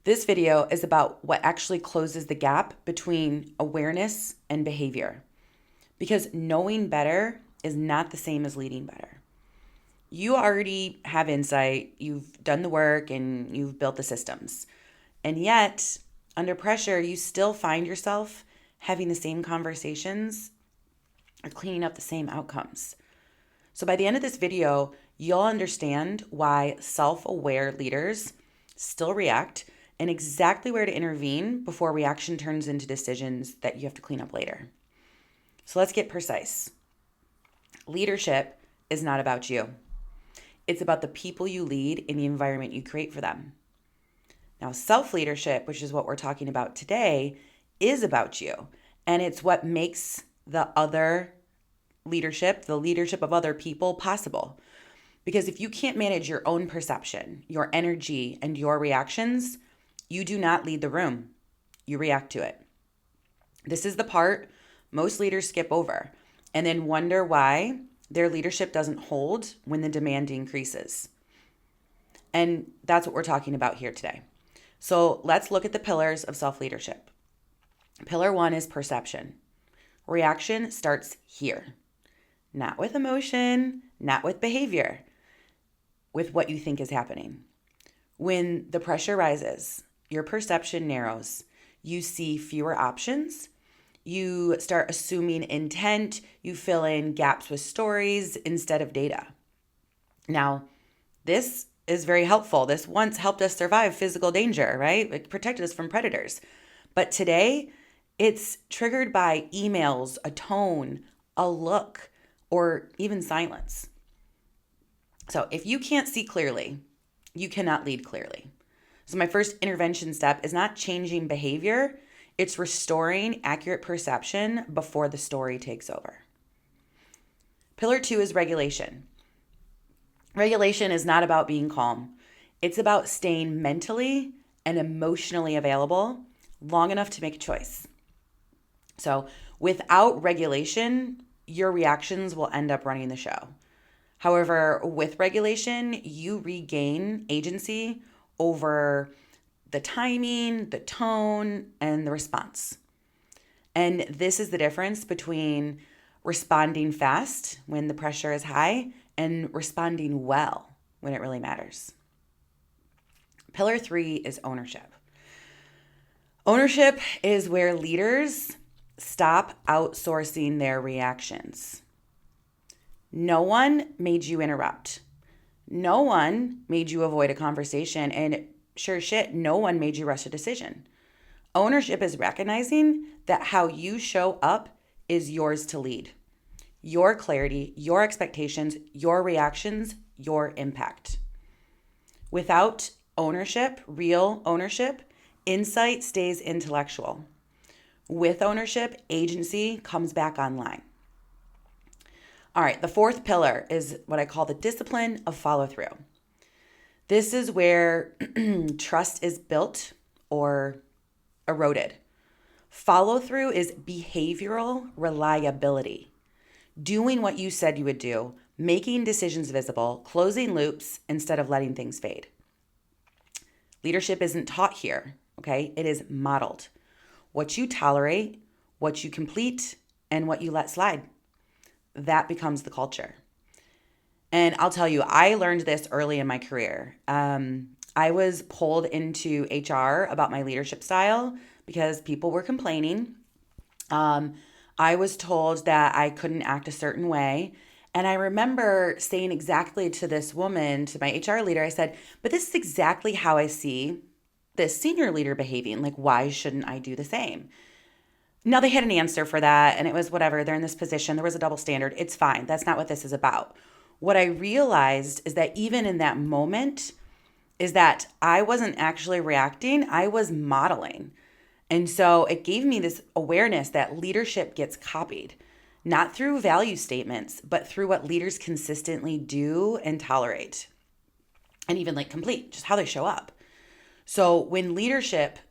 This video is about what actually closes the gap between awareness and behavior. Because knowing better is not the same as leading better. You already have insight, you've done the work, and you've built the systems. And yet, under pressure, you still find yourself having the same conversations or cleaning up the same outcomes. So by the end of this video, you'll understand why self-aware leaders still react and exactly where to intervene before reaction turns into decisions that you have to clean up later. So let's get precise. Leadership is not about you. It's about the people you lead in the environment you create for them. Now, self-leadership, which is what we're talking about today, is about you. And it's what makes the leadership of other people possible. Because if you can't manage your own perception, your energy, and your reactions, you do not lead the room. You react to it. This is the part most leaders skip over and then wonder why their leadership doesn't hold when the demand increases. And that's what we're talking about here today. So let's look at the pillars of self-leadership. Pillar 1 is perception. Reaction starts here. Not with emotion, not with behavior, with what you think is happening. When the pressure rises, your perception narrows. You see fewer options. You start assuming intent. You fill in gaps with stories instead of data. Now, this is very helpful. This once helped us survive physical danger, right? It protected us from predators. But today, it's triggered by emails, a tone, a look, or even silence. So if you can't see clearly, you cannot lead clearly. So my first intervention step is not changing behavior. It's restoring accurate perception before the story takes over. Pillar 2 is regulation. Regulation is not about being calm. It's about staying mentally and emotionally available long enough to make a choice. So without regulation, your reactions will end up running the show. However, with regulation, you regain agency over the timing, the tone, and the response. And this is the difference between responding fast when the pressure is high and responding well when it really matters. Pillar 3 is ownership. Ownership is where leaders stop outsourcing their reactions. No one made you interrupt. No one made you avoid a conversation, and sure shit, no one made you rush a decision. Ownership is recognizing that how you show up is yours to lead. Your clarity, your expectations, your reactions, your impact. Without ownership, real ownership, insight stays intellectual. With ownership, agency comes back online. All right, the fourth pillar is what I call the discipline of follow-through. This is where trust is built or eroded. Follow-through is behavioral reliability. Doing what you said you would do, making decisions visible, closing loops instead of letting things fade. Leadership isn't taught here, okay? It is modeled. What you tolerate, what you complete, and what you let slide. That becomes the culture. And I'll tell you, I learned this early in my career. I was pulled into HR about my leadership style because people were complaining. I was told that I couldn't act a certain way. And I remember saying exactly to this woman, to my HR leader, I said, but this is exactly how I see this senior leader behaving. Like, why shouldn't I do the same? Now, they had an answer for that, and it was whatever. They're in this position. There was a double standard. It's fine. That's not what this is about. What I realized is that even in that moment, is that I wasn't actually reacting. I was modeling. And so it gave me this awareness that leadership gets copied, not through value statements, but through what leaders consistently do and tolerate, and even like complete, just how they show up. So when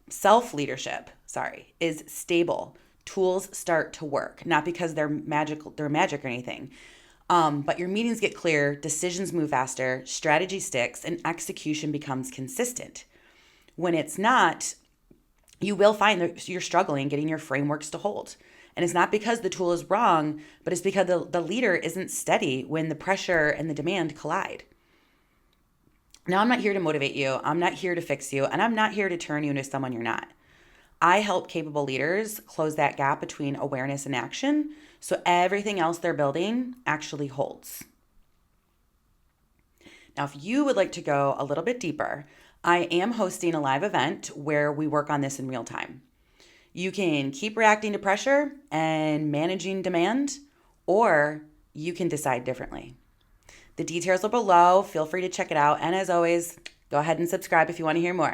self-leadership, is stable, tools start to work, not because they're magic or anything. But your meetings get clear, decisions move faster, strategy sticks, and execution becomes consistent. When it's not, you will find that you're struggling getting your frameworks to hold. And it's not because the tool is wrong, but it's because the leader isn't steady when the pressure and the demand collide. Now, I'm not here to motivate you. I'm not here to fix you. And I'm not here to turn you into someone you're not. I help capable leaders close that gap between awareness and action so everything else they're building actually holds. Now, if you would like to go a little bit deeper, I am hosting a live event where we work on this in real time. You can keep reacting to pressure and managing demand, or you can decide differently. The details are below. Feel free to check it out. And as always, go ahead and subscribe if you want to hear more.